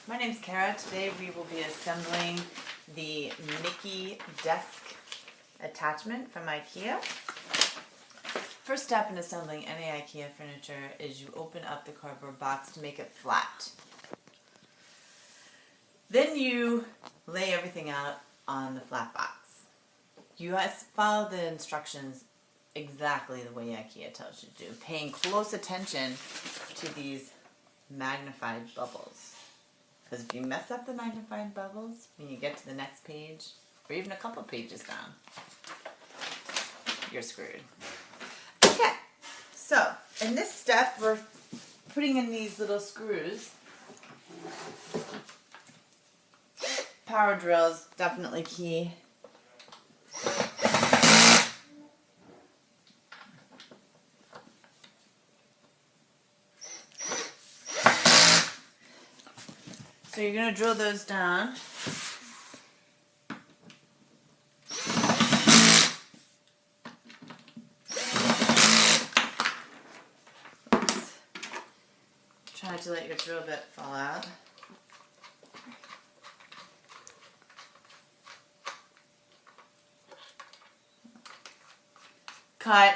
My name's Kara. Today we will be assembling the Mickey desk attachment from IKEA. First step in assembling any IKEA furniture is you open up the cardboard box to make it flat. Then you lay everything out on the flat box. You guys follow the instructions exactly the way IKEA tells you to do, paying close attention to these magnified bubbles. Because if you mess up the magnified bubbles, when you get to the next page, or even a couple pages down, you're screwed. Okay, so in this step, we're putting in these little screws. Power drill's definitely key. So you're going to drill those down. Try to let your drill bit fall out. Cut.